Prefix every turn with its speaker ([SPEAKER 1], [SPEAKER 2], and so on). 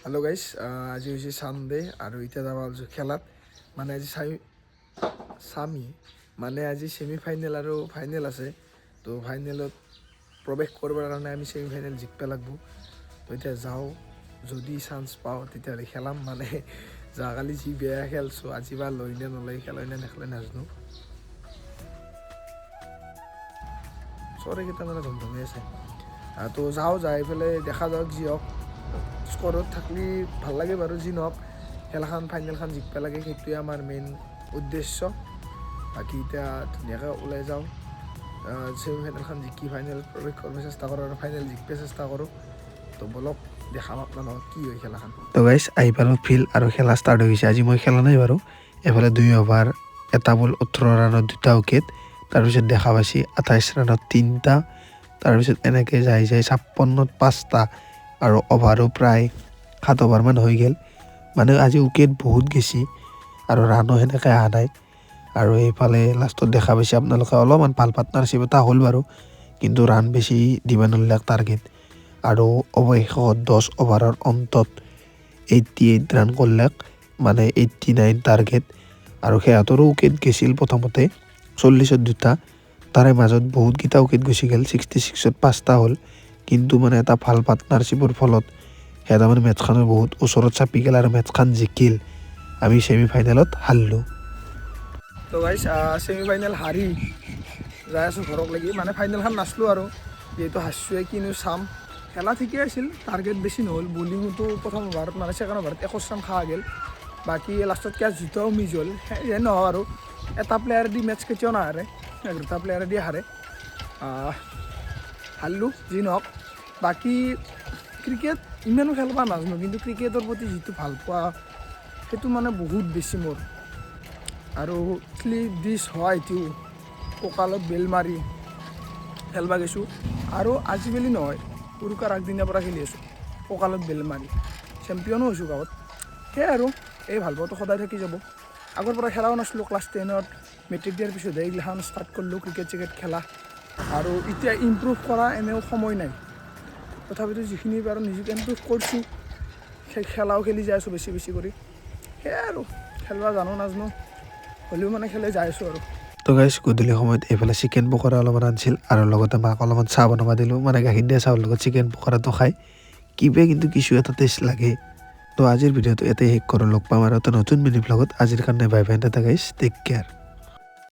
[SPEAKER 1] Hello guys, আজি হৈছে Sunday আৰু এতিয়া যাবা ওলাইছোঁ খেলাত। মানে আজি আজি ছেমি ফাইনেল আৰু ফাইনেল আছে। তো ফাইনেলত প্ৰৱেশ কৰিবৰ কাৰণে আমি ছেমি ফাইনেল জিকিব লাগিব। তো এতিয়া যাওঁ, যদি চান্স পাওঁ তেতিয়াহ'লে খেলাম। মানে যোৱাকালি যি বেয়া খেলছোঁ, আজি বা লৈ নে নলয়, খেলাই নে নেখেলে নাজানো। চৰাইকেইটা মানে ধমধমি আছে। তো যাওঁ, যাই পেলাই দেখা যাওক যি হওক। স্কৰত থাকলি ভাল লাগে বাৰু, যি নহওক খেলখন ফাইনেলখন জিকিব লাগে, সেইটোৱে আমাৰ মেইন উদ্দেশ্য। বাকী এতিয়া ধুনীয়াকৈ ওলাই যাওঁ, ছেমি ফাইনেলখন জিকি ফাইনেল প্ৰৱেশ কৰিব চেষ্টা কৰোঁ আৰু ফাইনেল জিকিব চেষ্টা কৰোঁ। তো বলক দেখাম আপোনালোকক কি হয় খেলাখন। তো গাইছ আহি পালোঁ ফিল্ড আৰু খেলা ষ্টাৰ্ট হৈ গৈছে। আজি মই খেলা নাই বাৰু। এফালে 2 অভাৰ, এটা বল 18 ৰানত 2টা উইকেট, তাৰপিছত দেখা পাইছে 28 ৰানত 3টা, তাৰপিছত এনেকৈ যাই 56ত 5টা আৰু অভাৰো প্ৰায় 7 অভাৰমান হৈ গ'ল। মানে আজি উইকেট বহুত গেছি আৰু ৰানো সেনেকৈ অহা নাই। আৰু এইফালে লাষ্টত দেখা পাইছে আপোনালোকে অলপমান ভাল পাৰ্টনাৰশ্বিপ এটা হ'ল বাৰু, কিন্তু ৰান বেছি দিব নোৱাৰিলে টাৰ্গেট। আৰু অৱশেষত 10 অভাৰৰ অন্তত 88 ৰান কৰিলে, মানে 89 টাৰ্গেট। আৰু সিহঁতৰো উইকেট গেছিল প্ৰথমতে 40ত 2টা, তাৰে মাজত বহুতকেইটা উইকেট গুচি গ'ল। 66ত 5টা হ'ল, কিন্তু মানে এটা ভাল পাৰ্টনাৰশ্বিপৰ ফলত সিহঁতে মানে মেটছখনৰ বহুত ওচৰত চাপি গ'ল আৰু মেটছখন জিকিল। আমি ছেমি ফাইনেলত হাৰিলোঁ। তো গাইছ ছেমি ফাইনেল হাৰি যাই আছোঁ ঘৰক লাগি। মানে ফাইনেলখন নাচলোঁ আৰু, যিহেতু হাৰছোৱে কিনো চাম। খেলা ঠিকেই আছিল, টাৰ্গেট বেছি নহ'ল। বলিঙতো প্ৰথম অভাৰত মানে ছেকেণ্ড অভাৰত 21 ৰান খোৱা গ'ল। বাকী লাষ্টত কেচ দুটাও মিছ হ'ল। সেই নহয় আৰু, এটা প্লেয়াৰ দি মেটছ কেতিয়াও নাহাৰে, 11টা প্লেয়াৰে দি হাৰে। হাৰিলোঁ, যি নহওক। বাকী ক্ৰিকেট ইমানো খেলিব নাজানো, কিন্তু ক্ৰিকেটৰ প্ৰতি যিটো ভাল পোৱা সেইটো মানে বহুত বেছি মোৰ। আৰু শ্লিপ ডিছ হয়, এইটো কঁকালত বেল মাৰি খেলিব গৈছোঁ। আৰু আজি বুলি নহয়, উৰুকাৰ আগদিনাৰ পৰা খেলি আছোঁ কঁকালত বেল মাৰি। চেম্পিয়নো হৈছোঁ গাঁৱত। সেয়াই আৰু, এই ভাল পোৱাটো সদায় থাকি যাব। আগৰ পৰা খেলাও নাছিলোঁ, ক্লাছ 10ত মেট্ৰিক দিয়াৰ পিছতহে এইগিলাখন ষ্টাৰ্ট কৰিলোঁ ক্ৰিকেট খেলা। আৰু এতিয়া ইম্প্ৰুভ কৰা এনেও সময় নাই, তথাপিতো যিখিনি পাৰোঁ নিজকে ইম্প্ৰুভ কৰিছোঁ। খেলাও খেলি যাই আছোঁ বেছি কৰি। সেয়াই আৰু, খেলিব জানো নাজানো হ'লেও মানে খেলি যাই আছোঁ আৰু। তো গাইছ গধূলি সময়ত এইফালে চিকেন পকৰা অলপমান আনিছিল আৰু লগতে মাক অলপমান চাহ বনাব দিলোঁ। মানে গাখীৰ দিয়া চাহৰ লগত চিকেন পকৰাটো খাই কিবা কিন্তু কিছু এটা টেষ্ট লাগে। তো আজিৰ ভিডিঅ'টো ইয়াতে শেষ কৰোঁ। লগ পাম আৰু এটা নতুন মিনি ব্লগত। আজিৰ কাৰণে বাই বাই, টাটা গাইছ, টেক কেয়াৰ।